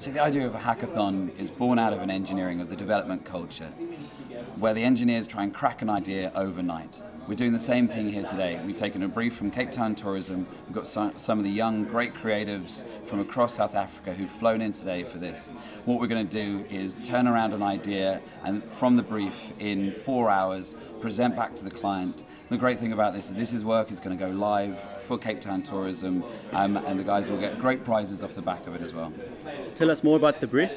So the idea of a hackathon is born out of an engineering of the development culture, where the engineers try and crack an idea overnight. We're doing the same thing here today. We've taken a brief from Cape Town Tourism. We've got some of the young, great creatives from across South Africa who've flown in today for this. What we're going to do is turn around an idea and from the brief in 4 hours, present back to the client. The great thing about this work is going to go live for Cape Town Tourism, and the guys will get great prizes off the back of it as well. Tell us more about the brief.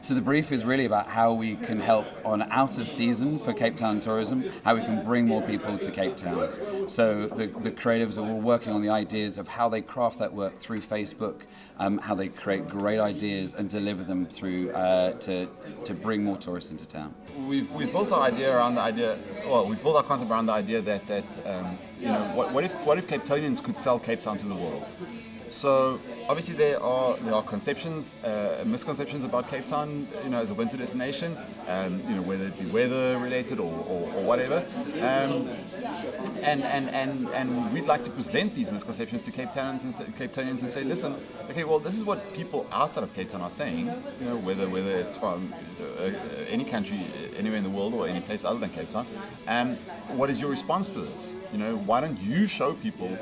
So the brief is really about how we can help on out of season for Cape Town Tourism, how we can bring more people to Cape Town. So the creatives are all working on the ideas of how they craft that work through Facebook, how they create great ideas and deliver them through to bring more tourists into town. We've built our idea around the idea. Well, we've built our concept around the idea that what if Cape Townians could sell Cape Town to the world? So obviously there are conceptions, misconceptions about Cape Town, as a winter destination, whether it be weather related or whatever, and we'd like to present these misconceptions to Cape Townians and say, listen, okay, well, this is what people outside of Cape Town are saying, whether it's from any country, anywhere in the world or any place other than Cape Town. What is your response to this? Why don't you show people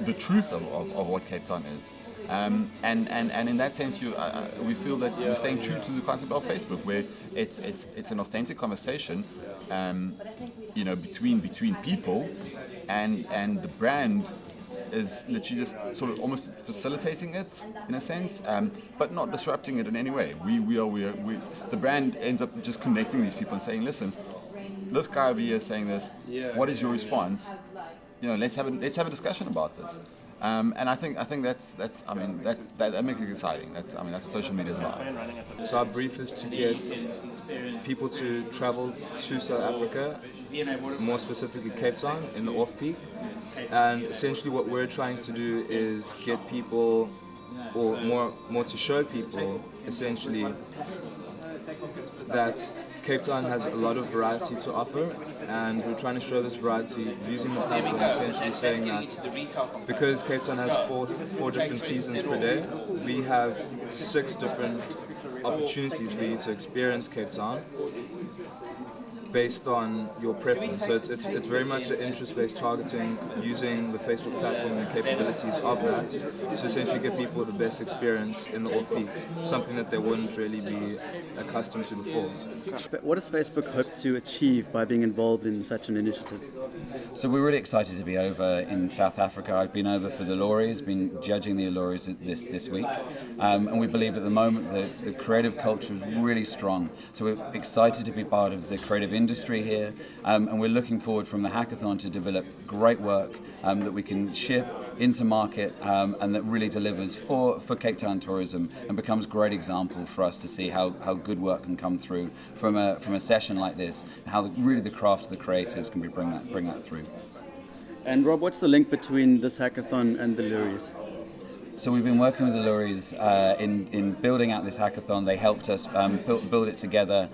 the truth of what Cape Town is? And in that sense, we feel that we're staying true to the concept of Facebook, where it's an authentic conversation, between people, and the brand is literally just sort of almost facilitating it in a sense, but not disrupting it in any way. The brand ends up just connecting these people and saying, listen, this guy over here is saying this. What is your response? Let's have a discussion about this. And I think that makes it exciting. That's what social media is about. So our brief is to get people to travel to South Africa, more specifically Cape Town in the off-peak. And essentially what we're trying to do is get people, or more to show people, essentially, that Cape Town has a lot of variety to offer, and we're trying to show this variety using the platform, essentially saying that because Cape Town has four different seasons per day, we have 6 different opportunities for you to experience Cape Town based on your preference. So it's very much an interest-based targeting, using the Facebook platform and the capabilities of that to essentially give people the best experience in the off-peak, something that they wouldn't really be accustomed to before. But what does Facebook hope to achieve by being involved in such an initiative? So we're really excited to be over in South Africa. I've been over for the Lorries, been judging the Lorries this week, and we believe at the moment that the creative culture is really strong. So we're excited to be part of the creative industry here, and we're looking forward from the hackathon to develop great work that we can ship into market, and that really delivers for Cape Town tourism and becomes a great example for us to see how good work can come through from a session like this, and how really the craft of the creatives can bring that through. And Rob, what's the link between this hackathon and the Lorries? So we've been working with the Lorries in building out this hackathon. They helped us build it together.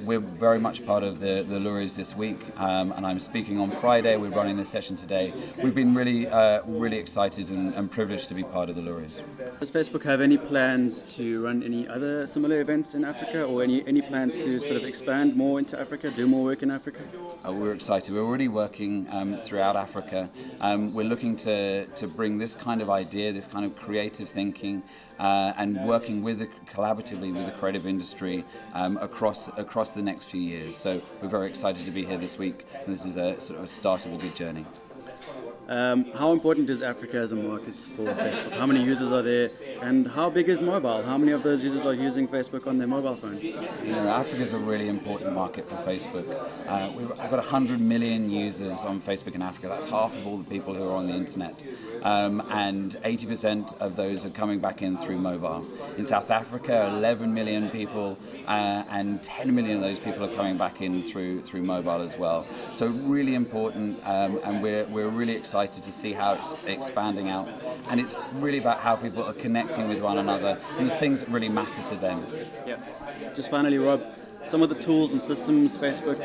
We're very much part of the Lorries this week, and I'm speaking on Friday. We're running this session today. We've been really excited and privileged to be part of the Lorries. Does Facebook have any plans to run any other similar events in Africa, or any plans to sort of expand more into Africa, do more work in Africa? We're excited. We're already working throughout Africa. We're looking to bring this kind of idea, this kind of creative thinking, and working collaboratively with the creative industry across the next few years. So we're very excited to be here this week, and this is a sort of a start of a good journey. How important is Africa as a market for Facebook? How many users are there, and how big is mobile? How many of those users are using Facebook on their mobile phones? Africa is a really important market for Facebook. I've got 100 million users on Facebook in Africa. That's half of all the people who are on the internet. And 80% of those are coming back in through mobile. In South Africa, 11 million people, and 10 million of those people are coming back in through mobile as well. So really important, and we're really excited to see how it's expanding out. And it's really about how people are connecting with one another and the things that really matter to them. Yeah. Just finally, Rob, some of the tools and systems Facebook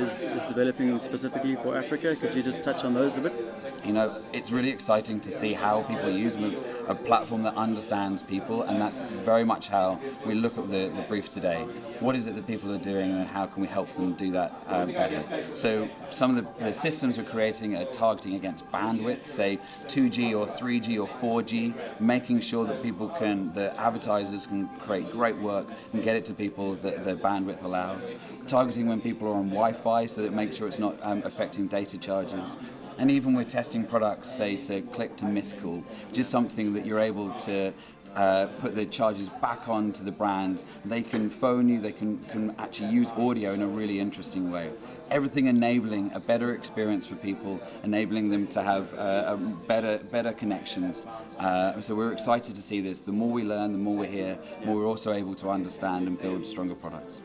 is developing specifically for Africa. Could you just touch on those a bit? It's really exciting to see how people use them a platform that understands people, and that's very much how we look at the brief today. What is it that people are doing, and how can we help them do that better? So some of the systems we're creating are targeting against bandwidth, say 2G or 3G or 4G, making sure that the advertisers can create great work and get it to people that their bandwidth allows. Targeting when people are on Wi-Fi, so that makes sure it's not affecting data charges. And even we're testing products, say to click to miss call, which is something that you're able to put the charges back onto the brand. They can phone you, they can actually use audio in a really interesting way. Everything enabling a better experience for people, enabling them to have better connections. So we're excited to see this. The more we learn, the more we hear, the more we're also able to understand and build stronger products.